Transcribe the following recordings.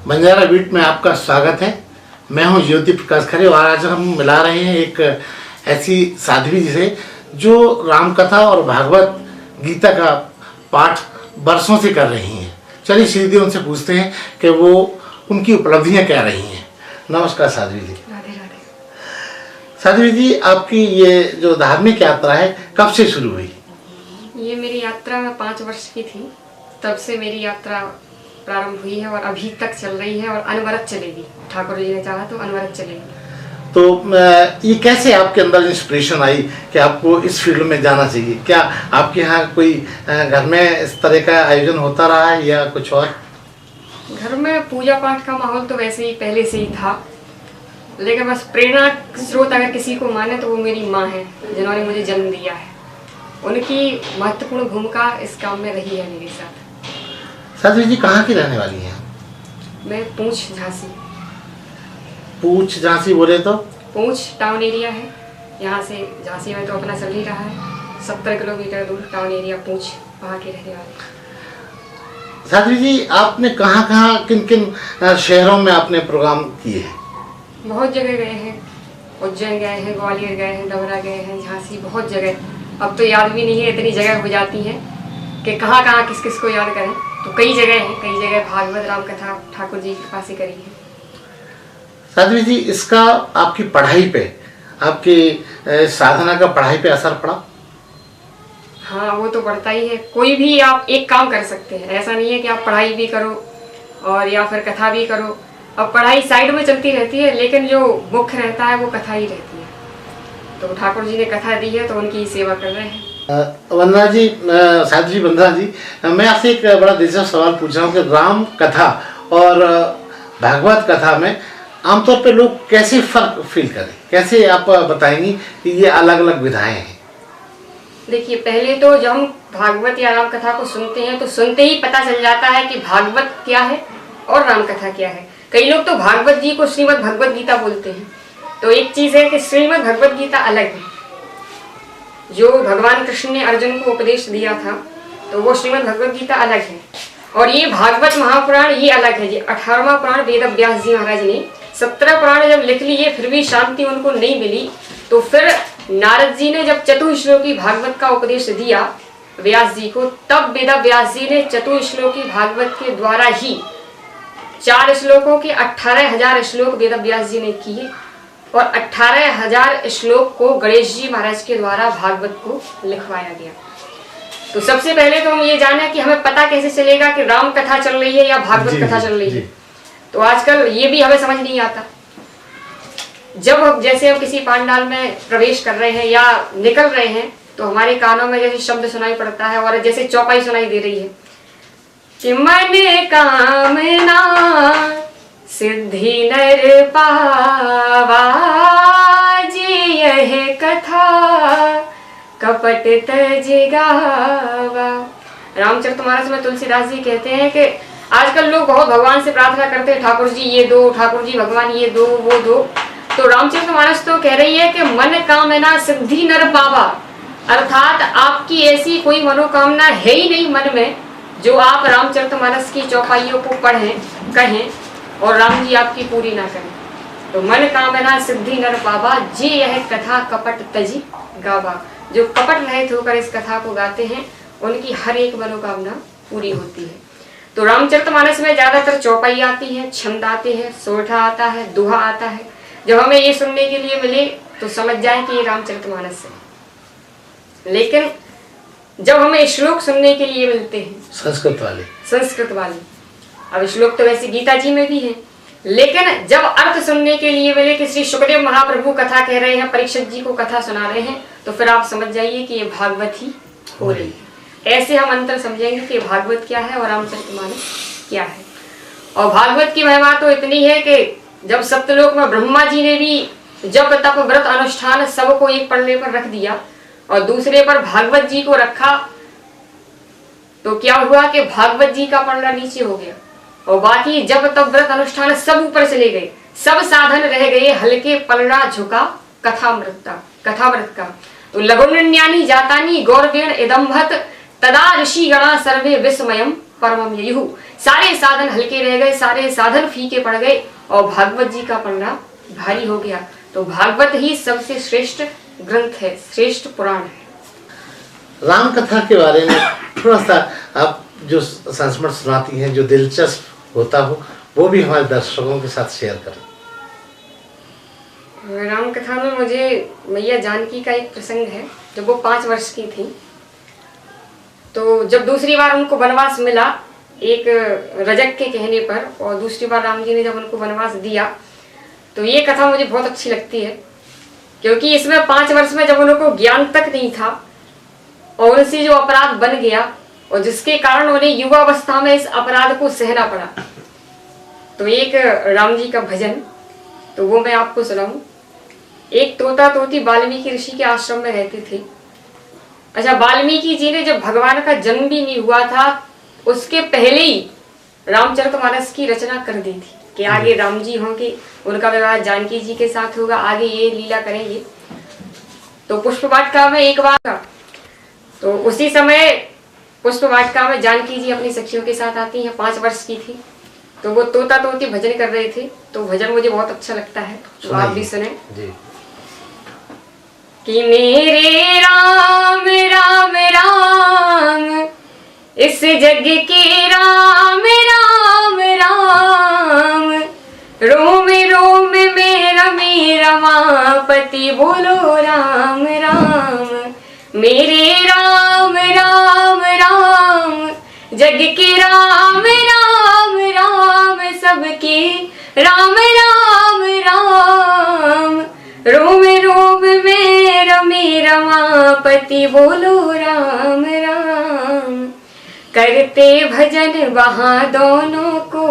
Banjara beat में आपका स्वागत है। मैं हूं ज्योति प्रकाश खरे और आज हम मिला रहे हैं एक ऐसी साध्वी जिसे जो रामकथा और भागवत गीता का पाठ वर्षों से कर रही हैं। चलिए सीधे उनसे पूछते हैं कि वो उनकी उपलब्धियां क्या रही हैं। नमस्कार साध्वी जी। राधे राधे। साध्वी जी, आपकी ये जो धार्मिक यात्रा है कब से शुरू हुई? ये मेरी यात्रा 5 वर्ष की थी, तब से मेरी यात्रा प्रारंभ हुई है और अभी तक चल रही है और अनवरत चलेगी। ठाकुर जी ने चाहा तो अनवरत चलेगी। तो ये कैसे आपके अंदर इंस्पिरेशन आई कि आपको इस फील्ड में जाना चाहिए? क्या आपके यहाँ कोई घर में इस तरह का आयोजन होता रहा है या कुछ और? घर में पूजा पाठ का माहौल तो वैसे ही पहले से ही था, लेकिन बस प्रेरणा स्रोत अगर किसी को माने तो वो मेरी माँ है, जिन्होंने मुझे जन्म दिया है। उनकी महत्वपूर्ण भूमिका इस काम में रही है मेरे साथ। साध्वी जी कहाँ की रहने वाली हैं? मैं पूंछ झांसी। पूंछ झांसी बोले तो? पूंछ टाउन एरिया है, यहाँ से झांसी में तो अपना चल ही रहा है। 70 किलोमीटर दूर टाउन एरिया पूंछ, वहाँ के रहने वाले। साध्वी जी, आपने कहाँ किन किन शहरों में आपने प्रोग्राम किए हैं? बहुत जगह गए हैं, उज्जैन गए हैं, ग्वालियर गए हैं, डबरा गए हैं, झांसी, बहुत जगह। अब तो याद भी नहीं है, इतनी जगह हो जाती है कि कहाँ किस किस को याद करें। तो कई जगह हैं, कई जगह भागवत राम कथा ठाकुर जी की कृपा से करी है। साध्वी जी, इसका आपकी पढ़ाई पे, आपकी साधना का पढ़ाई पे असर पड़ा? हाँ, वो तो बढ़ता ही है। कोई भी आप एक काम कर सकते हैं, ऐसा नहीं है कि आप पढ़ाई भी करो और या फिर कथा भी करो। अब पढ़ाई साइड में चलती रहती है, लेकिन जो मुख्य रहता है वो कथा ही रहती है। तो ठाकुर जी ने कथा दी है तो उनकी सेवा कर रहे हैं। वंदना जी, साध्वी वंदना जी, मैं आपसे एक बड़ा दिलचस्प सवाल पूछ रहा हूँ कि राम कथा और भागवत कथा में आमतौर पे लोग कैसे फर्क फील करें? कैसे आप बताएंगी कि ये अलग अलग विधाएं हैं? देखिए, पहले तो जब हम भागवत या राम कथा को सुनते हैं तो सुनते ही पता चल जाता है कि भागवत क्या है और राम कथा क्या है। कई लोग तो भागवत जी को श्रीमद् भगवत गीता बोलते हैं। तो एक चीज है कि श्रीमद् भगवत गीता अलग है, जो भगवान कृष्ण ने अर्जुन को उपदेश दिया था, तो वो श्रीमद् भगवत गीता अलग है। और ये भागवत महापुराण ये अलग है। 18वां पुराण वेद व्यास जी महाराज ने 17 पुराण जब लिख लिए, फिर भी शांति उनको नहीं मिली। तो फिर नारद जी ने जब चतुश्लोकी भागवत का उपदेश दिया व्यास जी को, तब वेद व्यास जी ने चतुश्लोकी भागवत के द्वारा ही 4 श्लोकों के 18,000 श्लोक वेद व्यास जी ने किए और 18,000 श्लोक को गणेश जी महाराज के द्वारा भागवत को लिखवाया गया। तो सबसे पहले तो हम ये जाने कि हमें पता कैसे चलेगा कि राम कथा चल रही है या भागवत कथा चल रही है। तो आजकल ये भी हमें समझ नहीं आता। जब हम जैसे हम किसी पांडाल में प्रवेश कर रहे हैं या निकल रहे हैं तो हमारे कानों में जैसे शब्द सुनाई पड़ता है और जैसे चौपाई सुनाई दे रही है कि मन कामना सिद्धि नर पावा, जी यह कथा कपट तज गावा। रामचरितमानस में तुलसीदास जी कहते हैं कि आजकल लोग बहुत भगवान से प्रार्थना करते हैं, ठाकुर जी ये दो, ठाकुर जी भगवान ये दो, वो दो। तो रामचरितमानस तो कह रही है कि मन कामना सिद्धि नर पावा, अर्थात आपकी ऐसी कोई मनोकामना है ही नहीं मन में जो आप रामचरितमानस की चौपाइयों को पढ़ें, कहें और राम जी आपकी पूरी ना करें। तो मन कामना सिद्धि नर पावा, जी यह कथा कपट तजी गावा। जो कपट रहित होकर इस कथा को गाते हैं उनकी हर एक मनोकामना पूरी होती है। तो रामचरितमानस में ज्यादातर चौपाई आती है, छंद आते हैं, सोरठा आता है, दोहा आता है। जब हमें ये सुनने के लिए मिले तो समझ जाए कि ये रामचरितमानस है। लेकिन जब हमें श्लोक सुनने के लिए मिलते हैं संस्कृत वाले, अब श्लोक तो वैसे गीता जी में भी है, लेकिन जब अर्थ सुनने के लिए मिले कि श्री सुखदेव महाप्रभु कथा कह रहे हैं, परीक्षित जी को कथा सुना रहे हैं, तो फिर आप समझ जाइए कि ये भागवत ही हो रही है। ऐसे हम अंतर समझेंगे कि भागवत क्या है और रामचरितमानस क्या है। और भागवत की महिमा तो इतनी है कि जब सप्तलोक में ब्रह्मा जी ने भी जप तप व्रत अनुष्ठान सबको एक पल्ले पर रख दिया और दूसरे पर भागवत जी को रखा, तो क्या हुआ कि भागवत जी का पल्ला नीचे हो गया और बाकी जब तब व्रत अनुष्ठान सब ऊपर चले गए, सब साधन रह गए, हल्के पलड़ा झुका कथामृत का। तो लघुन्यानी जातानी गौरवेण इदम्भत तदा ऋषि गणा सर्वे विस्मयम परमम ययुः। सारे साधन हल्के रह गए, सारे साधन फीके पड़ गए और भागवत जी का पढ़ना भारी हो गया। तो भागवत ही सबसे श्रेष्ठ ग्रंथ है, श्रेष्ठ पुराण है। राम कथा के बारे में थोड़ा सा आप जो संस्मरण सुनाती हैं, जो दिलचस्प होता हो, वो भी हमारे दर्शकों के साथ शेयर करें। राम कथा में मुझे मैया जानकी का एक प्रसंग है। जब वो 5 वर्ष की थी, तो जब दूसरी बार उनको वनवास मिला एक रजक के कहने पर, और दूसरी बार राम जी ने जब उनको वनवास दिया, तो ये कथा मुझे बहुत अच्छी लगती है। क्योंकि इसमें 5 वर्ष में जब उनको ज्ञान तक नहीं था और उनसे जो अपराध बन गया और जिसके कारण उन्हें युवावस्था में इस अपराध को सहना पड़ा, तो एक राम जी का भजन, तो वो मैं आपको सुनाऊं। एक तोता तोती वाल्मीकि ऋषि के आश्रम में रहते थे। अच्छा, वाल्मीकि जी ने जब भगवान का जन्म भी नहीं हुआ था, उसके पहले ही रामचरितमानस की रचना कर दी थी कि आगे राम जी होंगे, उनका विवाह जानकी जी के साथ होगा, आगे ये लीला करेंगे। तो पुष्प वाटिका में एक बार, तो उसी समय पुष्प वाटिका में जानकी जी अपनी सखियों के साथ आती हैं। 5 वर्ष की थी, तो वो तोता तोती भजन कर रहे थे। तो भजन मुझे बहुत अच्छा लगता है, तो आप भी सुने कि मेरे राम राम राम, इस जग के राम राम राम, रोम रोम में रमे रमापति, बोलो राम राम। मेरे राम राम राम, जग के राम राम राम, सबके राम राम राम, रोम रोम में रमे रमापति, बोलो राम राम। करते भजन वहाँ दोनों को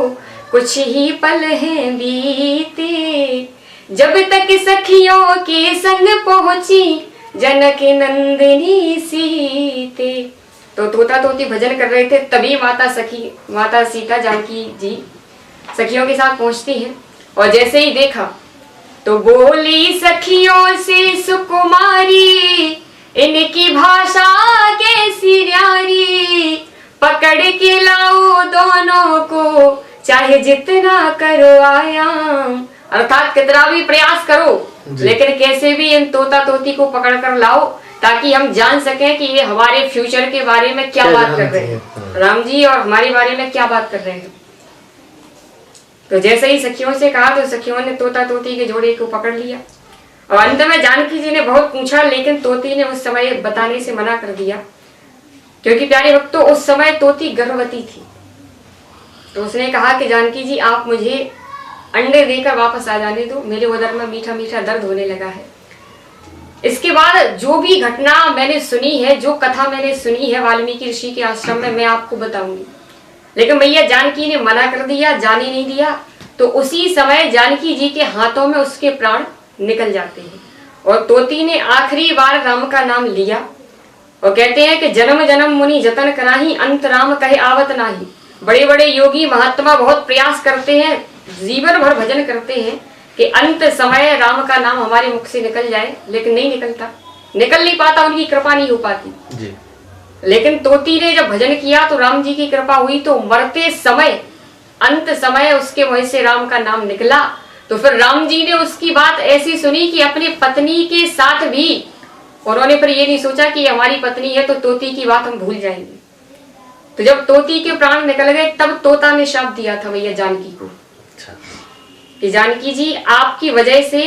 कुछ ही पल हैं बीते, जब तक सखियों के संग पहुंची जनक नंदिनी सीते। तो तोता तोती भजन कर रहे थे, तभी माता सीता जानकी जी सखियों के साथ पहुंचती हैं। और जैसे ही देखा तो बोली सखियों से सुकुमारी, इनकी भाषा कैसी न्यारी, पकड़ के लाओ दोनों को चाहे जितना करो आयाम। अर्थात कितना भी प्रयास करो, लेकिन कैसे भी इन तोता तोती को पकड़ कर लाओ, ताकि हम जान सकें कि ये हमारे फ्यूचर के बारे में क्या बात कर रहे हैं, राम जी और हमारे बारे में क्या बात कर रहे हैं। तो जैसे ही सखियों से कहा, तो सखियों ने तोता तोती के जोड़े को पकड़ लिया। और अंत में जानकी जी ने बहुत पूछा, लेकिन तोती ने उस समय बताने से मना कर दिया, क्योंकि प्यारे भक्तों उस समय तोती गर्भवती थी। तो उसने कहा कि जानकी जी आप मुझे अंडे देकर वापस आ जाने दो, मेरे उदर में मीठा मीठा दर्द होने लगा है। इसके बाद जो भी घटना मैंने सुनी है, जो कथा मैंने सुनी है वाल्मीकि ऋषि के आश्रम में, मैं आपको बताऊंगी। लेकिन मैया जानकी ने मना कर दिया, जाने नहीं दिया। तो उसी समय जानकी जी के हाथों में उसके प्राण निकल जाते हैं। और तोती ने आखिरी बार राम का नाम लिया और कहते हैं कि जन्म जन्म मुनि जतन कराही, अंत राम कहे आवत नाही। बड़े बड़े योगी महात्मा बहुत प्रयास करते हैं, जीवन भर भजन करते हैं कि अंत समय राम का नाम हमारे मुख से निकल जाए, लेकिन नहीं निकलता, निकल नहीं पाता, उनकी कृपा नहीं हो पाती जी। लेकिन तोती ने जब भजन किया तो राम जी की कृपा हुई, तो मरते समय अंत समय उसके मुंह से राम का नाम निकला। तो फिर राम जी ने उसकी बात ऐसी सुनी कि अपनी पत्नी के साथ भी उन्होंने फिर ये नहीं सोचा कि हमारी पत्नी है तो तोती की बात हम भूल जाएंगे। तो जब तोती के प्राण निकल गए, तब तोता ने शाप दिया था भैया जानकी को कि जानकी जी आपकी वजह से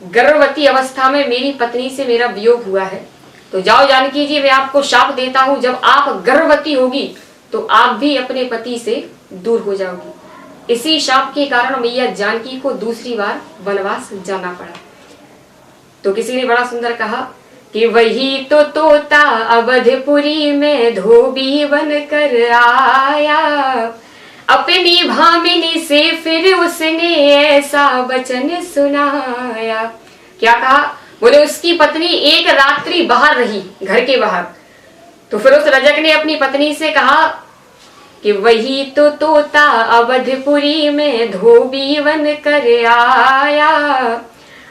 गर्भवती अवस्था में मेरी पत्नी से मेरा वियोग हुआ है, तो जाओ जानकी जी मैं आपको शाप देता हूँ, जब आप गर्भवती होगी तो आप भी अपने पति से दूर हो जाओगी। इसी शाप के कारण मैया जानकी को दूसरी बार वनवास जाना पड़ा। तो किसी ने बड़ा सुंदर कहा कि वही तो तोता अवधपुरी में धोबी बन कर आया, अपनी भामिनी से फिर उसने ऐसा वचन सुनाया। क्या कहा? बोले उसकी पत्नी एक रात्रि बाहर रही, घर के बाहर। तो फिर उस रजक ने अपनी पत्नी से कहा कि वही तो तोता अवधपुरी में धोबी बन कर आया,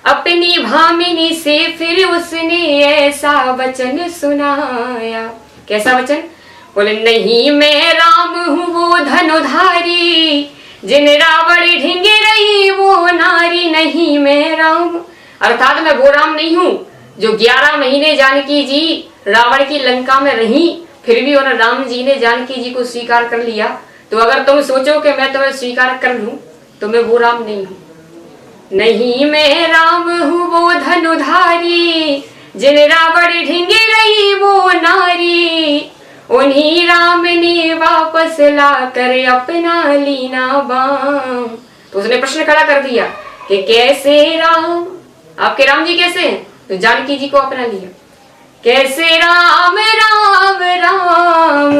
अपनी भामिनी से फिर उसने ऐसा वचन सुनाया। कैसा वचन? बोले नहीं मैं राम हूँ वो धनुधारी, जिन रावण ढींगे रही वो नारी, नहीं मैं राम, अर्थात मैं वो राम नहीं हूँ जो 11 महीने जानकी जी रावण की लंका में रही, फिर भी उन्होंने राम जी ने जानकी जी को स्वीकार कर लिया। तो अगर तुम सोचो कि मैं तुम्हें स्वीकार कर लूं तो मैं वो राम नहीं हूँ। नहीं मैं राम हूँ वो धनुधारी, जिन रावण ढींगे रही वो नारी, उन्हीं राम ने वापस ला कर अपना लीना बाम। तो उसने प्रश्न खड़ा कर दिया कि कैसे राम, आपके राम जी कैसे हैं? तो जानकी जी को अपना लिया। कैसे राम राम राम,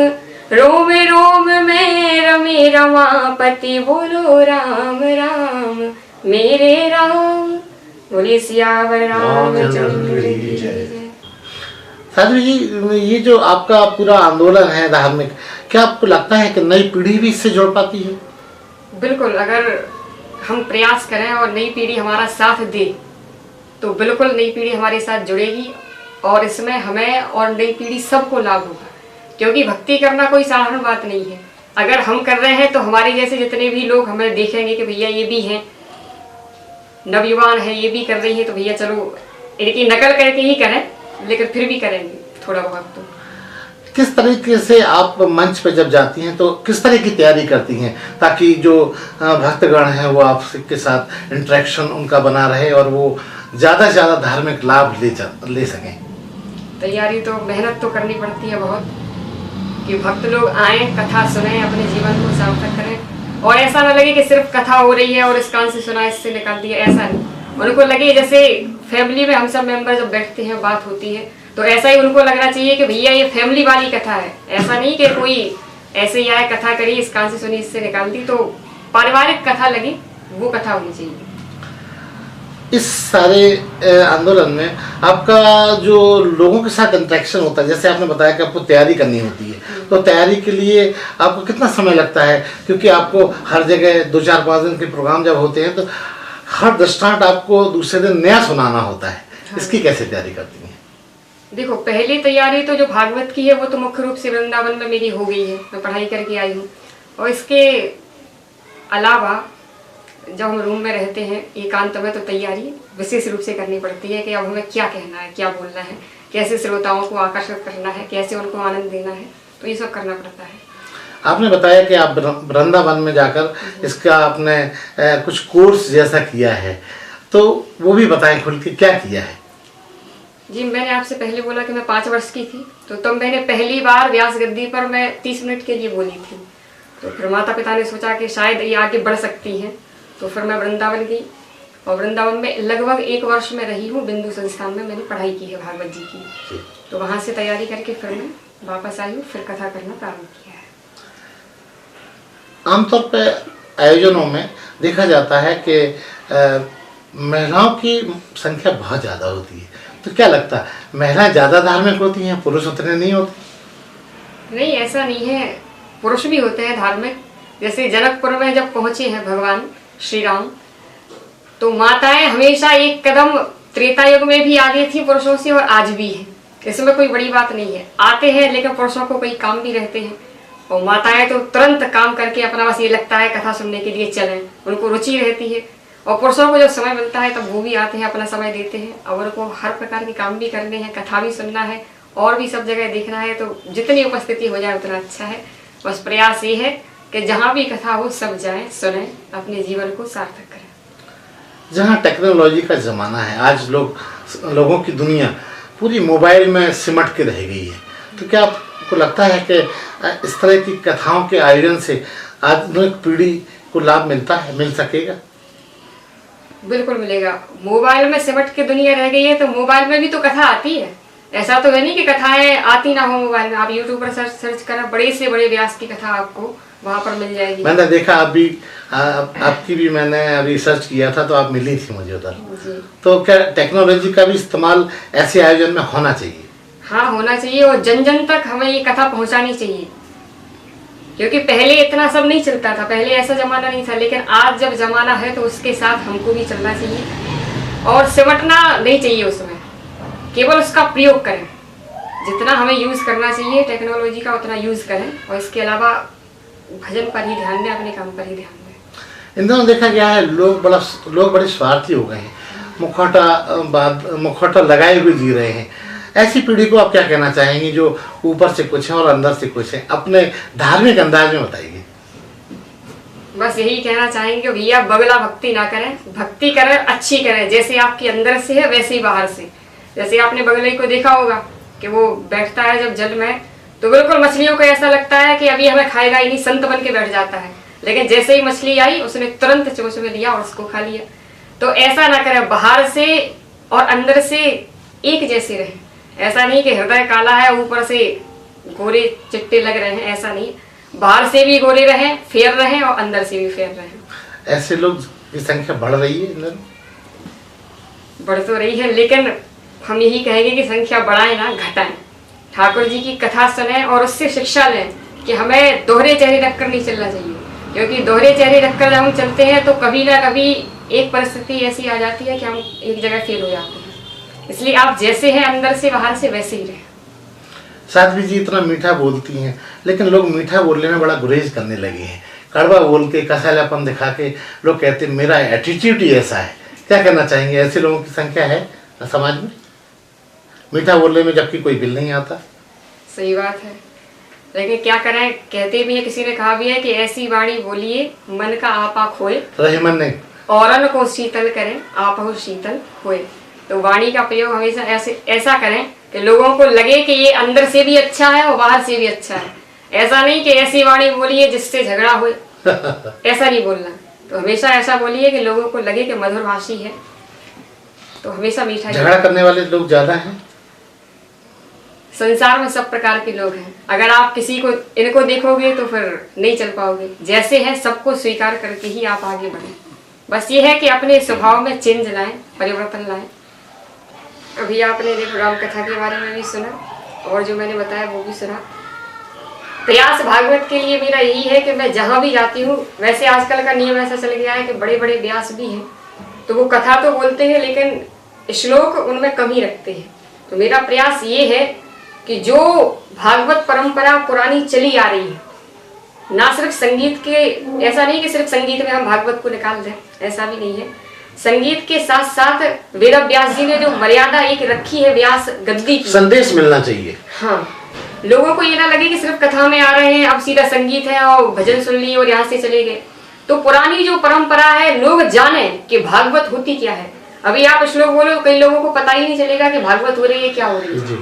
रोम रोम में रमे रमापति, बोलो राम राम मेरे राम, बोले सियावर रामचंद्र की जय। साध्वी जी, ये जो आपका पूरा आंदोलन है धार्मिक, क्या आपको लगता है कि नई पीढ़ी भी इससे जुड़ पाती है? बिल्कुल, अगर हम प्रयास करें और नई पीढ़ी हमारा साथ दे तो बिल्कुल नई पीढ़ी हमारे साथ जुड़ेगी और इसमें हमें और नई पीढ़ी सबको लाभ होगा। क्योंकि भक्ति करना कोई साधारण बात नहीं है। अगर हम कर रहे हैं तो हमारे जैसे जितने भी लोग हमें देखेंगे कि भैया ये भी हैं, नवयुवान है, ये भी कर रही है, तो भैया चलो इनकी नकल करके ही करें, लेकिन फिर भी करेंगे थोड़ा बहुत। तो किस तरीके से आप मंच पे जब जाती हैं तो किस तरह की तैयारी करती हैं ताकि जो भक्तगण हैं वो आपके साथ इंटरेक्शन उनका बना रहे और वो ज़्यादा से ज़्यादा धार्मिक लाभ ले सकें? तैयारी तो मेहनत तो करनी पड़ती है बहुत, कि भक्त लोग आए, कथा सुने, अपने जीवन को सार्थक करें और ऐसा ना लगे कि सिर्फ कथा हो रही है और इस कान से सुना इससे निकाल दिया, ऐसा नहीं। उनको लगे जैसे फैमिली में हम सब मेंबर जब बैठते हैं बात होती है तो ऐसा ही उनको लगना चाहिए कि भैया ये फैमिली वाली कथा है। ऐसा नहीं कि कोई ऐसे ही आए कथा करी, इस कान से सुनी इससे निकाल दी, तो पारिवारिक कथा लगी वो कथा होनी चाहिए। इस सारे आंदोलन में आपका जो लोगों के साथ इंटरेक्शन होता है, जैसे आपने बताया कि आपको तैयारी करनी होती है, तो तैयारी के लिए आपको कितना समय लगता है? क्योंकि आपको हर जगह 2-4-5 दिन के प्रोग्राम जब होते हैं तो हर दृष्टांत आपको दूसरे दिन नया सुनाना होता है। हाँ। इसकी कैसे तैयारी करती हैं? देखो, पहली तैयारी तो जो भागवत की है वो तो मुख्य रूप से वृंदावन में मेरी हो गई है, मैं पढ़ाई करके आई हूँ। और इसके अलावा जब हम रूम में रहते हैं एकांत में तो तैयारी विशेष रूप से करनी पड़ती है कि अब हमें क्या कहना है, क्या बोलना है, कैसे श्रोताओं को आकर्षित करना है, कैसे उनको आनंद देना है, तो ये सब करना पड़ता है। आपने बताया कि आप वृंदावन में जाकर इसका आपने कुछ कोर्स जैसा किया है, तो वो भी बताएं खुल के क्या किया है? जी, मैंने आपसे पहले बोला कि मैं 5 वर्ष की थी, तो तब मैंने पहली बार व्यास गद्दी पर मैं 30 मिनट के लिए बोली थी। तो फिर माता पिता ने सोचा कि शायद ये आगे बढ़ सकती हैं, तो फिर मैं वृंदावन गई और वृंदावन में लगभग 1 वर्ष में रही हूँ। बिंदु संस्थान में मैंने पढ़ाई की है भागवत जी की, तो वहाँ से तैयारी करके फिर मैं वापस आई हूँ, फिर कथा करना प्रारंभ किया है। आमतौर पर आयोजनों में देखा जाता है कि महिलाओं की संख्या बहुत ज़्यादा होती है, तो क्या लगता है महिलाएं ज़्यादा धार्मिक होती हैं, पुरुष उतने नहीं होते? नहीं, ऐसा नहीं है, पुरुष भी होते हैं धार्मिक। जैसे जनकपुर में जब पहुंचे हैं भगवान श्री राम, तो माताएं हमेशा एक कदम त्रेता युग में भी आगे थी पुरुषों से और आज भी है। इसमें कोई बड़ी बात नहीं है, आते हैं लेकिन पुरुषों को कई काम भी रहते हैं और माताएं तो तुरंत काम करके अपना बस ये लगता है कथा सुनने के लिए चलें, उनको रुचि रहती है। और पुरुषों को जब समय मिलता है तब वो भी आते हैं, अपना समय देते हैं और उनको हर प्रकार के काम भी करने हैं, कथा भी सुनना है और भी सब जगह देखना है। तो जितनी उपस्थिति हो जाए उतना अच्छा है। बस प्रयास ये है कि जहाँ भी कथा हो सब जाएं, सुनें, अपने जीवन को सार्थक करें। जहाँ टेक्नोलॉजी का ज़माना है, आज लोगों की दुनिया पूरी मोबाइल में सिमट के रह गई है, तो क्या आपको लगता है कि इस तरह की कथाओं के आयोजन से आधुनिक पीढ़ी को लाभ मिल सकेगा? बिल्कुल मिलेगा। मोबाइल में सिमट के दुनिया रह गई है तो मोबाइल में भी तो कथा आती है। ऐसा तो है नहीं कि कथाएं आती ना हो मोबाइल में। आप यूट्यूब पर सर्च करें, बड़े से बड़े व्यास की कथा आपको वहाँ पर मिल जाएगी। मैंने देखा अभी आपकी भी मैंने अभी सर्च किया था तो आप मिली थी मुझे उधर। तो क्या टेक्नोलॉजी का भी इस्तेमाल ऐसे आयोजन में होना चाहिए? हाँ, होना चाहिए और जन जन तक हमें ये कथा पहुँचानी चाहिए, क्योंकि पहले इतना सब नहीं चलता था, पहले ऐसा जमाना नहीं था। लेकिन आज जब जमाना है तो उसके साथ हमको भी चलना चाहिए और सिमटना नहीं चाहिए उसमें, केवल उसका प्रयोग करें। जितना हमें यूज़ करना चाहिए टेक्नोलॉजी का उतना यूज़ करें, और इसके अलावा भजन पर ही ध्यान दें, अपने काम पर ही ध्यान दें। इन दिनों देखा गया है लोग बड़े स्वार्थी हो गए हैं, मुखौटा लगाए हुए जी रहे हैं। ऐसी पीढ़ी को आप क्या कहना चाहेंगे जो ऊपर से कुछ है और अंदर से कुछ है? अपने धार्मिक अंदाज में बताइए। बस यही कहना चाहेंगे कि भैया बगला भक्ति ना करें, भक्ति करें अच्छी करें, जैसे आपके अंदर से है वैसे ही बाहर से। जैसे आपने बगले को देखा होगा कि वो बैठता है जब जल में, तो बिल्कुल मछलियों को ऐसा लगता है कि अभी हमें खाएगा ही नहीं, संत बन के बैठ जाता है, लेकिन जैसे ही मछली आई उसने तुरंत चोंच में लिया और उसको खा लिया। तो ऐसा ना करें, बाहर से और अंदर से एक जैसे रहे। ऐसा नहीं कि हृदय काला है ऊपर से गोरे चिट्टे लग रहे हैं, ऐसा नहीं, बाहर से भी गोरे रहें, फेर रहें और अंदर से भी फेर रहें। ऐसे लोग की संख्या बढ़ रही है? बढ़ तो रही है, लेकिन हम यही कहेंगे कि संख्या बढ़ाएं ना घटाएं। ठाकुर जी की कथा सुने और उससे शिक्षा लें कि हमें दोहरे चेहरे रखकर नहीं चलना चाहिए, क्योंकि दोहरे चेहरे रखकर जब हम चलते हैं तो कभी ना कभी एक परिस्थिति ऐसी आ जाती है कि हम एक जगह फेल हो जाते हैं। इसलिए आप जैसे हैं अंदर से बाहर से वैसे ही रहें। साध्वी जी इतना मीठा बोलती हैं, लेकिन लोग मीठा बोलने में बड़ा गुरेज करने लगे हैं। कड़वा बोल के, कसैलापन दिखा के लोग कहते हैं मेरा एटीट्यूड ही ऐसा है। क्या कहना चाहेंगे? ऐसे लोगों की संख्या है समाज में, मीठा बोलने में, जबकि कोई बिल नहीं आता। सही बात है, लेकिन क्या करें, कहते भी है, किसी ने कहा भी है कि ऐसी वाणी बोलिए मन का आपा खोए, रहे मन नहीं औरन को शीतल करें आप हो शीतल होए। तो वाणी का प्रयोग हमेशा ऐसा करें कि लोगों को लगे कि ये अंदर से भी अच्छा है और बाहर से भी अच्छा है। ऐसा नहीं कि ऐसी वाणी बोलिए जिससे झगड़ा हो, ऐसा नहीं बोलना। तो हमेशा ऐसा बोलिए कि लोगों को लगे कि मधुर भाषी है। तो हमेशा मीठा। झगड़ा करने वाले लोग ज्यादा हैं संसार में, सब प्रकार के लोग हैं। अगर आप किसी को इनको देखोगे तो फिर नहीं चल पाओगे। जैसे है सबको स्वीकार करके ही आप आगे बढ़ें। बस ये है कि अपने स्वभाव में चेंज लाएं, परिवर्तन लाएं। अभी आपने देखो राम कथा के बारे में भी सुना और जो मैंने बताया वो भी सुना। प्रयास भागवत के लिए मेरा यही है कि मैं जहाँ भी जाती हूँ, वैसे आजकल का नियम ऐसा चल गया है कि बड़े बड़े व्यास भी हैं, तो वो कथा तो बोलते हैं लेकिन श्लोक उनमें कम ही रखते हैं। तो मेरा प्रयास ये है कि जो भागवत परंपरा पुरानी चली आ रही है, ना सिर्फ संगीत के, ऐसा नहीं कि सिर्फ संगीत में हम भागवत को निकाल दें, ऐसा भी नहीं है। संगीत के साथ साथ वेद व्यास जी ने जो मर्यादा एक रखी है व्यास गद्दी की, संदेश मिलना चाहिए। हाँ, लोगों को ये ना लगे कि सिर्फ कथा में आ रहे हैं, अब सीधा संगीत है और भजन सुन लिए और यहाँ से चले गए। तो पुरानी जो परंपरा है लोग जाने कि भागवत होती क्या है। अभी आप श्लोक बोलो, कई लोगों को पता ही नहीं चलेगा कि भागवत हो रही है, क्या हो रही है,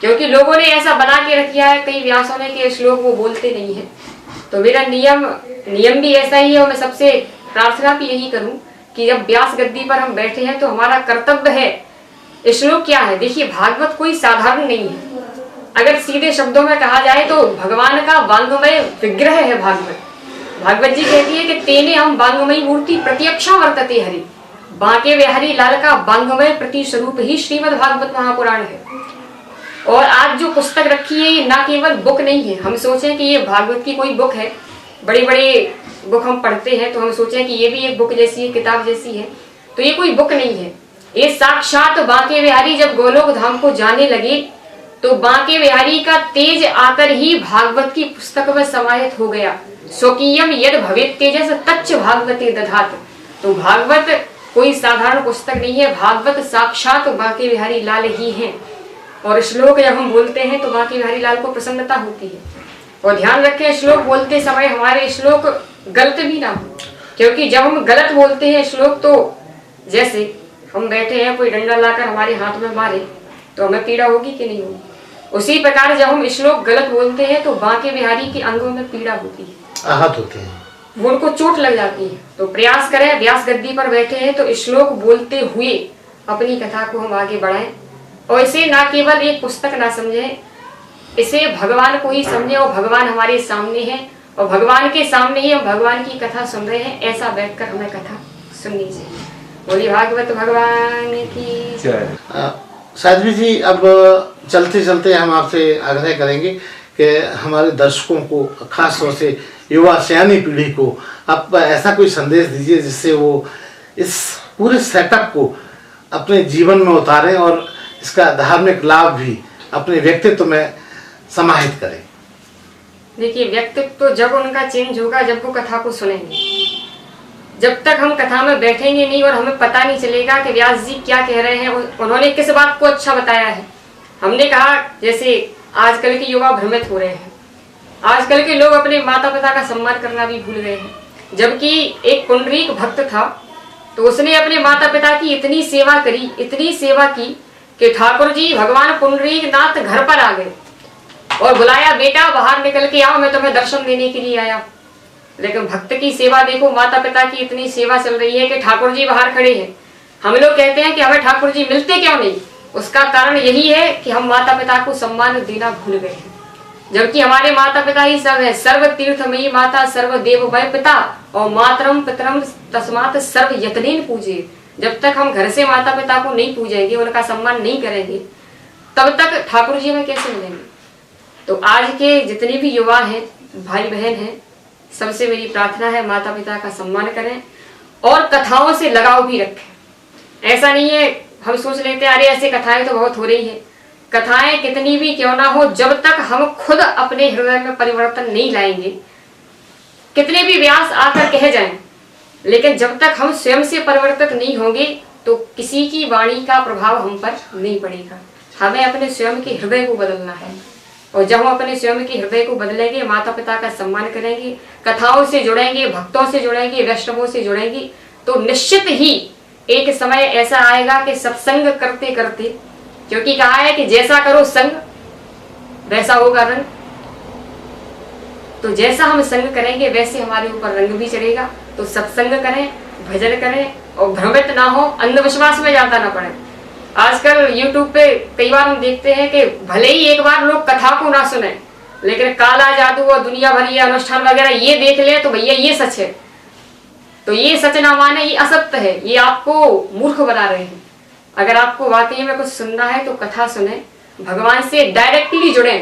क्योंकि लोगों ने ऐसा बना के रखा है, कई व्यासों ने, कि श्लोक वो बोलते नहीं है। तो मेरा नियम भी ऐसा ही है और मैं सबसे प्रार्थना भी यही करूं कि जब व्यास गद्दी पर हम बैठे हैं तो हमारा कर्तव्य है। श्लोक क्या है? देखिए, भागवत कोई साधारण नहीं है। अगर सीधे शब्दों में कहा जाए तो भगवान का वांगमय विग्रह है भागवत। भागवत जी कहती है कि तेने हम वांगमयी मूर्ति प्रत्यक्षा वर्तते हरि, बांके बिहारी लाल का वांगमय प्रति स्वरूप ही श्रीमद् भागवत महापुराण है। और आज जो पुस्तक रखी है ये ना केवल बुक नहीं है। हम सोचें कि ये भागवत की कोई बुक है, बड़ी बड़ी बुक हम पढ़ते हैं तो हम सोचें कि ये भी एक बुक जैसी है, किताब जैसी है, तो ये कोई बुक नहीं है। ये साक्षात बांके बिहारी जब गोलोक धाम को जाने लगे तो बांके बिहारी का तेज आकर ही भागवत की पुस्तक में समाहित हो गया। स्वकीयम यद भवेत तेजस तच्च भागवते दधात। तो भागवत कोई साधारण पुस्तक नहीं है, भागवत साक्षात बांके बिहारी लाल ही है। और श्लोक जब हम बोलते हैं तो बांके बिहारी लाल को प्रसन्नता होती है। और ध्यान रखें, श्लोक बोलते समय हमारे श्लोक गलत भी ना हो, क्योंकि जब हम गलत बोलते हैं श्लोक, तो जैसे हम बैठे हैं, कोई डंडा लाकर हमारे हाथ में मारे तो हमें पीड़ा होगी कि नहीं होगी। उसी प्रकार जब हम श्लोक गलत बोलते हैं तो बांके बिहारी के अंगों में पीड़ा होती है, आहत होते हैं, वो उनको चोट लग जाती है। तो प्रयास करें, व्यास गद्दी पर बैठे हैं तो श्लोक बोलते हुए अपनी कथा को हम आगे बढ़ाएं और इसे ना केवल एक पुस्तक ना समझें, इसे भगवान को ही समझें। और भगवान हमारे सामने है और भगवान के सामने ही हम भगवान की कथा सुन रहे हैं, ऐसा बैठकर हमें कथा सुननी चाहिए। बोलिए भागवत भगवान की जय। साध्वी जी, अब चलते चलते हम आपसे आग्रह करेंगे कि हमारे दर्शकों को, खास तौर से युवा सयानी पीढ़ी को आप ऐसा कोई संदेश दीजिए जिससे वो इस पूरे सेटअप को अपने जीवन में उतारें और इसका धार्मिक लाभ भी अपने व्यक्तित्व में समाहित करें? देखिए, व्यक्तित्व तो जब उनका चेंज होगा जब वो कथा को सुनेंगे। जब तक हम कथा में बैठेंगे नहीं और हमें पता नहीं चलेगा कि व्यास जी क्या कह रहे हैं, उन्होंने किस बात को अच्छा बताया है। हमने कहा जैसे आजकल के युवा भ्रमित हो रहे हैं, आजकल के लोग अपने माता पिता का सम्मान करना भी भूल गए हैं। जबकि एक पुंडरीक भक्त था, तो उसने अपने माता पिता की इतनी सेवा करी, इतनी सेवा की कि ठाकुर जी भगवान पुंडरीक नाथ घर पर आ गए और बुलाया, बेटा बाहर निकल के आओ, मैं तुम्हें दर्शन देने के लिए आया। लेकिन भक्त की सेवा देखो, माता पिता की इतनी सेवा चल रही है कि ठाकुर जी बाहर खड़े हैं। हम लोग कहते हैं कि हमें ठाकुर जी मिलते क्यों नहीं? उसका कारण यही है कि हम माता पिता को सम्मान देना भूल गए हैं। जबकि हमारे माता पिता ही सब है। सर्व तीर्थमयी माता, सर्व देवमय पिता, और मातरम पितरम तस्मात् सर्व यतनेन पूजे। जब तक हम घर से माता पिता को नहीं पूजेंगे, उनका सम्मान नहीं करेंगे, तब तक ठाकुर जी हमें कैसे मिलेंगे? तो आज के जितने भी युवा हैं, भाई बहन हैं, सबसे मेरी प्रार्थना है माता पिता का सम्मान करें और कथाओं से लगाव भी रखें। ऐसा नहीं है हम सोच लेते हैं अरे ऐसे कथाएं तो बहुत हो रही है। कथाएं कितनी भी क्यों ना हो, जब तक हम खुद अपने हृदय में परिवर्तन नहीं लाएंगे, कितने भी व्यास आकर कह जाएं, लेकिन जब तक हम स्वयं से परिवर्तित नहीं होंगे तो किसी की वाणी का प्रभाव हम पर नहीं पड़ेगा। हमें अपने स्वयं के हृदय को बदलना है, और जब हम अपने स्वयं के हृदय को बदलेंगे, माता पिता का सम्मान करेंगे, कथाओं से जुड़ेंगे, भक्तों से जुड़ेंगे, वैष्णवों से जुड़ेंगे, तो निश्चित ही एक समय ऐसा आएगा कि सत्संग करते करते, क्योंकि कहा है कि जैसा करो संग वैसा होगा रंग, तो जैसा हम संग करेंगे वैसे हमारे ऊपर रंग भी चढ़ेगा। तो सत्संग करें, भजन करें और भ्रमित ना हो, अंधविश्वास में ज्यादा ना पड़े। आजकल YouTube पे कई बार हम देखते हैं कि भले ही एक बार लोग कथा को ना सुने, लेकिन काला जादू और दुनिया भर ये अनुष्ठान वगैरह ये देख ले तो भैया ये सच है। तो ये सच ना माने, ये असत्य है, ये आपको मूर्ख बना रहे हैं। अगर आपको वाकई में कुछ सुनना है तो कथा सुने, भगवान से डायरेक्टली जुड़े,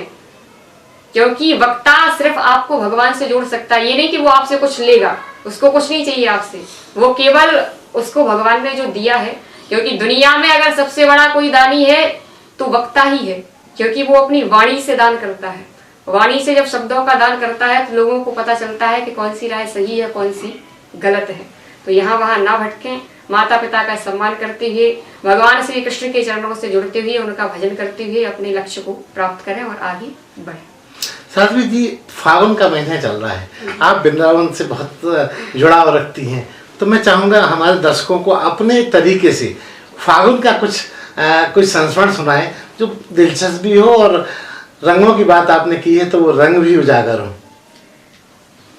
क्योंकि वक्ता सिर्फ आपको भगवान से जोड़ सकता है। ये नहीं कि वो आपसे कुछ लेगा, उसको कुछ नहीं चाहिए आपसे, वो केवल उसको भगवान ने जो दिया है। क्योंकि दुनिया में अगर सबसे बड़ा कोई दानी है तो वक्ता ही है, क्योंकि वो अपनी वाणी से दान करता है। वाणी से जब शब्दों का दान करता है तो लोगों को पता चलता है कि कौन सी राय सही है, कौन सी गलत है। तो यहाँ वहां ना भटकें, माता पिता का सम्मान करते हुए, भगवान श्री कृष्ण के चरणों से जुड़ते हुए, उनका भजन करते हुए अपने लक्ष्य को प्राप्त करें और आगे बढ़ें। साध्वी जी, फागुन का महीना चल रहा है, आप वृंदावन से बहुत जुड़ाव रखती हैं, तो मैं चाहूँगा हमारे दर्शकों को अपने तरीके से फागुन का कुछ संस्मरण सुनाएं जो दिलचस्प भी हो, और रंगों की बात आपने की है तो वो रंग भी उजागर हो।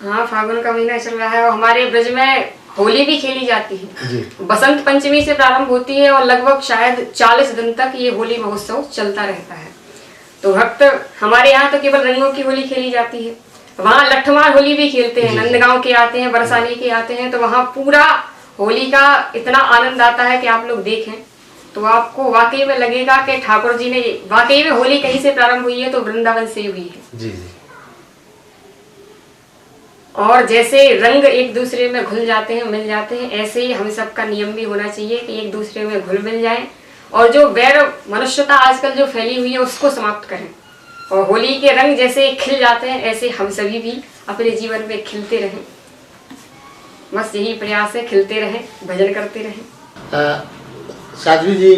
हाँ, फागुन का महीना चल रहा है और हमारे ब्रज में होली भी खेली जाती है जी। बसंत पंचमी से प्रारंभ होती है और लगभग शायद 40 दिन तक ये होली महोत्सव चलता रहता है। तो भक्त हमारे यहाँ तो केवल रंगों की होली खेली जाती है, वहाँ लठमार होली भी खेलते हैं। नंदगांव के आते हैं, बरसाने के आते हैं, तो वहाँ पूरा होली का इतना आनंद आता है कि आप लोग देखें तो आपको वाकई में लगेगा कि ठाकुर जी ने वाकई में होली कहीं से प्रारंभ हुई है तो वृंदावन से हुई है। जी जी। और जैसे रंग एक दूसरे में घुल जाते हैं, मिल जाते हैं, ऐसे ही हम सबका नियम भी होना चाहिए कि एक दूसरे में घुल मिल जाए और जो वैर मनुष्यता आजकल जो फैली हुई है उसको समाप्त करें। और होली के रंग जैसे खिल जाते हैं ऐसे हम सभी भी अपने जीवन में खिलते रहें। बस यही प्रयास है, खिलते रहें, भजन करते रहें। साध्वी जी,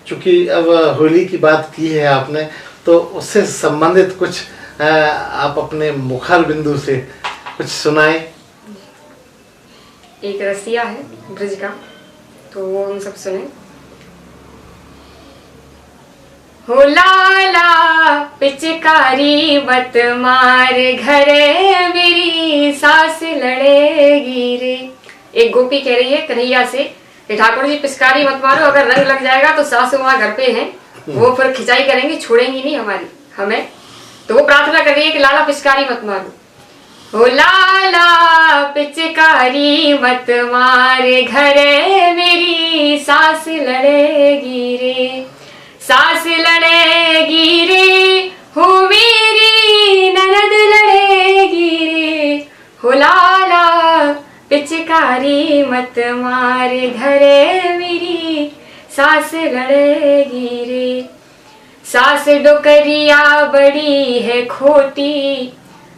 चूंकि अब होली की बात की है आपने, तो उससे संबंधित कुछ आप अपने मुखर बिंदु से कुछ सुनाए। एक रसिया है ब्रज का, तो वो हम सब सुने। हो लाला पिचकारी मत मार, घरे मेरी सास लड़ेगी रे। एक गोपी कह रही है कन्हैया से कि ठाकुर जी पिचकारी मत मारो, अगर रंग लग जाएगा तो सासू वहां घर पे हैं, वो फिर खिंचाई करेंगी, छोड़ेंगी नहीं हमें। तो वो प्रार्थना कर रही है कि लाला पिचकारी मत मारो। हो लाला पिचकारी मत मार, घरे मेरी सास लड़ेगी रे, सास लड़ेगी रे, हो मेरी ननद लड़ेगी रे। हो लाला पिचकारी मत मार, घरे मेरी सास लड़ेगी रे। सास डोकरिया बड़ी है खोटी।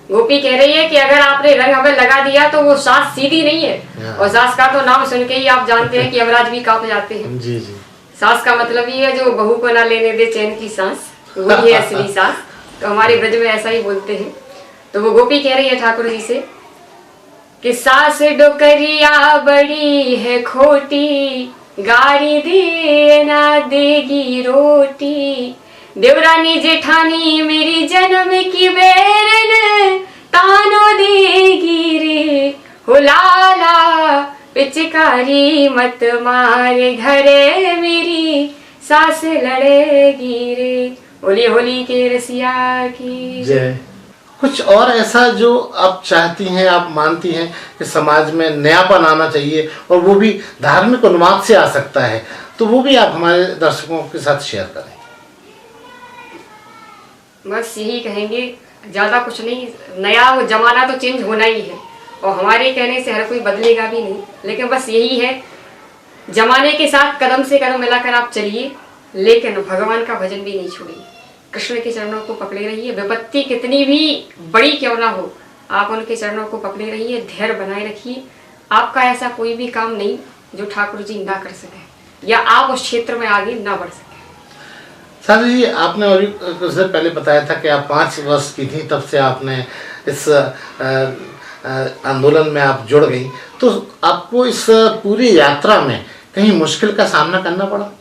गोपी कह रही है कि अगर आपने रंग हमें लगा दिया तो वो सास सीधी नहीं है। और सास का तो नाम सुन के ही आप जानते हैं कि यमराज भी कांप जाते हैं। जी जी। सास का मतलब ये है जो बहू को ना लेने दे चैन की सांस, वही है असली सास। तो हमारे ब्रज में ऐसा ही बोलते हैं। तो वो गोपी कह रही है ठाकुर जी से कि सास डोकरिया बड़ी है खोटी, गाड़ी दे ना देगी रोटी। देवरानी जेठानी मेरी जन्म की बैरन, तानो देगी रे हो लाला। पिचकारी मत मारे घरे मेरी, सास लड़ेगी रे। होली होली के रसिया की जय। कुछ और ऐसा जो आप चाहती हैं, आप मानती हैं कि समाज में नयापन आना चाहिए और वो भी धार्मिक उन्माद से आ सकता है, तो वो भी आप हमारे दर्शकों के साथ शेयर करें। बस यही कहेंगे, ज्यादा कुछ नहीं। नया वो जमाना तो चेंज होना ही है और हमारे कहने से हर कोई बदलेगा भी नहीं, लेकिन बस यही है जमाने के साथ कदम से कदम मिलाकर आप चलिए, लेकिन भगवान का भजन भी नहीं छोड़िए। कृष्ण के चरणों को पकड़े रहिए, विपत्ति कितनी भी बड़ी क्यों ना हो, आप उनके चरणों को पकड़े रहिए, धैर्य बनाए रखिए। आपका ऐसा कोई भी काम नहीं जो ठाकुर जी ना कर सके या आप उस क्षेत्र में आगे ना बढ़ सके। साधु जी, आपने अभी कुछ देर पहले बताया था कि आप 5 वर्ष की थी, तब से आपने इस आंदोलन में आप जुड़ गई, तो आपको इस पूरी यात्रा में कहीं मुश्किल का सामना करना पड़ा?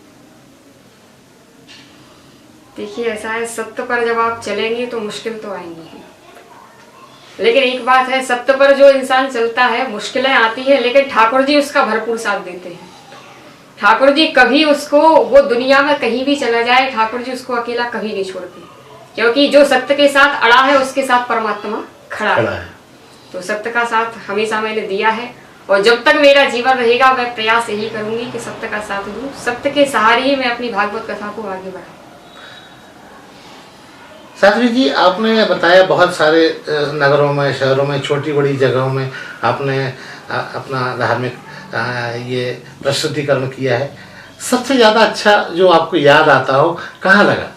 देखिए ऐसा है, सत्य पर जब आप चलेंगे तो मुश्किल तो आएंगी ही, लेकिन एक बात है, सत्य पर जो इंसान चलता है मुश्किलें आती है, लेकिन ठाकुर जी उसका भरपूर साथ देते हैं। ठाकुर जी कभी उसको, वो दुनिया में कहीं भी चला जाए, ठाकुर जी उसको अकेला कभी नहीं छोड़ते, क्योंकि जो सत्य के साथ अड़ा है उसके साथ परमात्मा खड़ा है। तो सत्य का साथ हमेशा मैंने दिया है और जब तक मेरा जीवन रहेगा मैं प्रयास यही करूंगी कि सत्य का साथ दूं, सत्य के सहारे ही मैं अपनी भागवत कथा को आगे बढ़ाऊं। साध्वी जी, आपने बताया बहुत सारे नगरों में, शहरों में, छोटी बड़ी जगहों में आपने अपना धार्मिक ये प्रस्तुतिकरण किया है। सबसे ज़्यादा अच्छा जो आपको याद आता हो कहाँ लगा?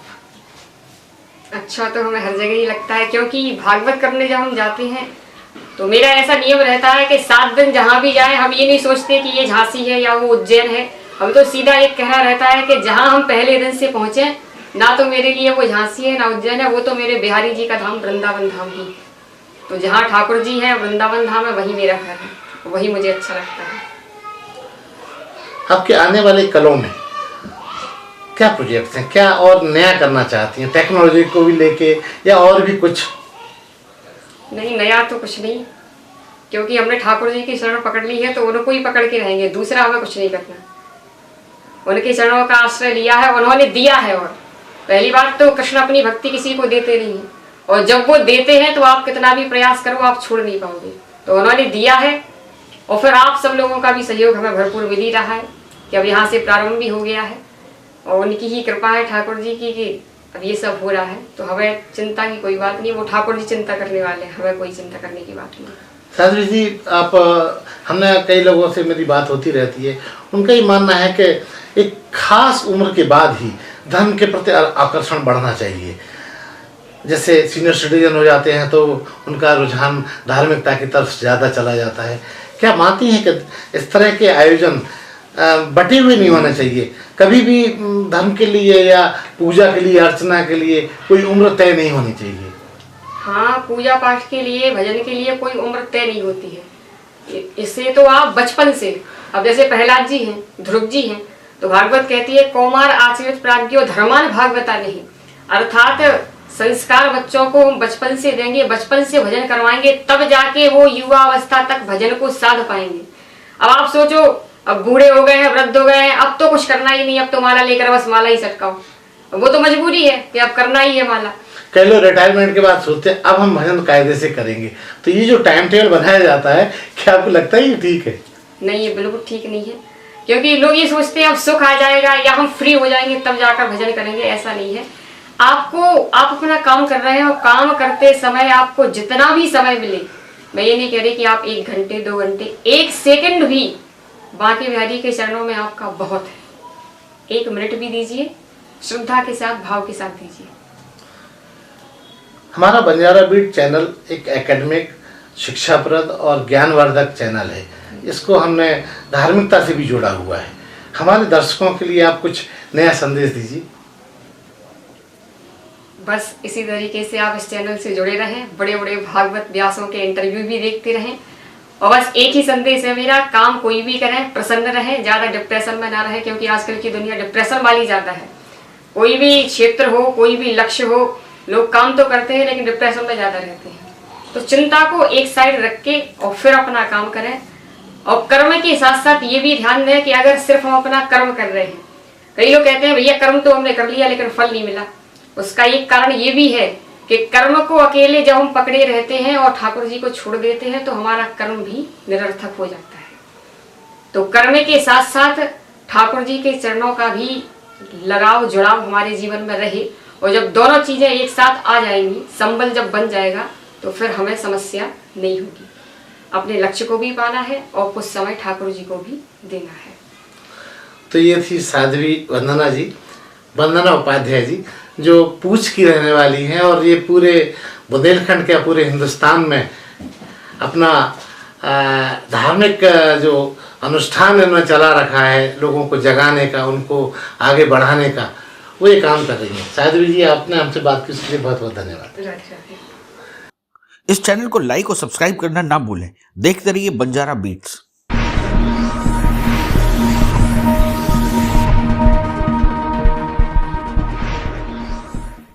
अच्छा तो हमें हर जगह ही लगता है, क्योंकि भागवत करने जब हम जाते हैं तो मेरा ऐसा नियम रहता है कि 7 दिन जहाँ भी जाए हम ये नहीं सोचते कि ये झांसी है या वो उज्जैन है। हम तो सीधा एक कहना रहता है कि जहाँ हम पहले दिन से पहुँचे, ना तो मेरे लिए वो झांसी है ना उज्जैन है, वो तो मेरे बिहारी जी का धाम वृंदावन धाम ही। तो जहाँ ठाकुर जी है वृंदावन धाम है, वही मेरा घर है, वही मुझे अच्छा लगता है। आपके आने वाले कलों में क्या प्रोजेक्ट्स हैं, क्या और नया करना चाहती हैं, टेक्नोलॉजी को भी लेके या और भी कुछ? नहीं, नया तो कुछ नहीं, क्योंकि हमने ठाकुर जी की शरण पकड़ ली है तो उनको ही पकड़ के रहेंगे, दूसरा हमें कुछ नहीं करना। उनके चरणों का आश्रय लिया है, उन्होंने दिया है। और पहली बात तो कृष्ण अपनी भक्ति किसी को देते नहीं है, और जब वो देते हैं तो आप कितना भी प्रयास करो आप छोड़ नहीं पाओगे। तो उन्होंने दिया है और फिर आप सब लोगों का भी सहयोग हमें भरपूर मिल ही रहा है कि अब यहाँ से प्रारंभ भी हो गया है और उनकी ही कृपा है ठाकुर जी की कि अब ये सब हो रहा है। तो हमें चिंता की कोई बात नहीं, वो ठाकुर जी चिंता करने वाले हैं, हमें कोई चिंता करने की बात नहीं। साध्वी जी, आप हमने कई लोगों से मेरी बात होती रहती है, उनका ही मानना है कि एक खास उम्र के बाद ही धर्म के प्रति आकर्षण बढ़ना चाहिए। जैसे सीनियर सिटीजन हो जाते हैं तो उनका रुझान धार्मिकता की तरफ ज़्यादा चला जाता है। क्या मानती हैं कि इस तरह के आयोजन बटे हुए नहीं होने चाहिए? कभी भी धर्म के लिए या पूजा के लिए, अर्चना के लिए कोई उम्र तय नहीं होनी चाहिए? हाँ, पूजा पाठ के लिए, भजन के लिए कोई उम्र तय नहीं होती है। इससे तो आप बचपन से, अब जैसे प्रहलाद जी हैं, ध्रुव जी हैं, तो भागवत कहती है कौमार आचरित प्राज्ञो धर्मान भागवता नहीं, अर्थात संस्कार बच्चों को हम बचपन से देंगे, बचपन से भजन करवाएंगे, तब जाके वो युवा अवस्था तक भजन को साध पाएंगे। अब आप सोचो, अब बूढ़े हो गए हैं, वृद्ध हो गए हैं, अब तो कुछ करना ही नहीं, अब तो माला लेकर बस माला ही सटकाओ, वो तो मजबूरी है कि अब करना ही है माला। कई लोग रिटायरमेंट के बाद सोचते हैं अब हम भजन कायदे से करेंगे, तो ये जो टाइम टेबल बनाया जाता है, क्या आपको लगता है ये ठीक है? नहीं, ये बिल्कुल ठीक नहीं है, क्योंकि लोग ये सोचते हैं अब सुख आ जाएगा या हम फ्री हो जाएंगे तब जाकर भजन करेंगे। ऐसा नहीं है। आप अपना काम कर रहे हैं और काम करते समय आपको जितना भी समय मिले, मैं ये नहीं कह रही कि आप 1 घंटे 2 घंटे 1 सेकंड भी बांके बिहारी के चरणों में आपका बहुत है। 1 मिनट भी दीजिए श्रद्धा के साथ, भाव के साथ दीजिए। हमारा बंजारा बीट चैनल एक एकेडमिक, शिक्षाप्रद और ज्ञानवर्धक चैनल है। इसको हमने धार्मिकता से भी जोड़ा हुआ है। हमारे दर्शकों के लिए आप कुछ नया संदेश दीजिए। बस इसी तरीके से आप इस चैनल से जुड़े रहें, बड़े बड़े भागवत व्यासों के इंटरव्यू भी देखते रहें। और बस एक ही संदेश है मेरा, काम कोई भी करें प्रसन्न रहें, ज़्यादा डिप्रेशन में ना रहें, क्योंकि आजकल की दुनिया डिप्रेशन वाली ज़्यादा है। कोई भी क्षेत्र हो, कोई भी लक्ष्य हो, लोग काम तो करते हैं लेकिन डिप्रेशन में ज़्यादा रहते हैं। तो चिंता को एक साइड रख के और फिर अपना काम करें। और कर्म के साथ साथ ये भी ध्यान दें कि अगर सिर्फ हम अपना कर्म कर रहे हैं, कई लोग कहते हैं भैया कर्म तो हमने कर लिया लेकिन फल नहीं मिला। उसका एक कारण ये भी है कि कर्म को अकेले जब हम पकड़े रहते हैं और ठाकुर जी को छोड़ देते हैं तो हमारा कर्म भी निरर्थक हो जाता है। तो कर्म के साथ साथ ठाकुर जी के चरणों का भी लगाव, जुड़ाव हमारे जीवन में रहे। और जब दोनों चीजें एक साथ आ जाएंगी, संबल जब बन जाएगा, तो फिर हमें समस्या नहीं होगी। अपने लक्ष्य को भी पाना है और कुछ समय ठाकुर जी को भी देना है। तो ये थी साध्वी वंदना जी, वंदना उपाध्याय जी, जो पूछ की रहने वाली हैं और ये पूरे बुंदेलखंड के, पूरे हिंदुस्तान में अपना धार्मिक जो अनुष्ठान इन्होंने चला रखा है, लोगों को जगाने का, उनको आगे बढ़ाने का, वो ये काम कर रही हैं। साध्वी जी, आपने हमसे बात की, उसके लिए बहुत बहुत धन्यवाद। राधे राधे। इस चैनल को लाइक और सब्सक्राइब करना ना भूलें। देखते रहिए बंजारा बीट्स।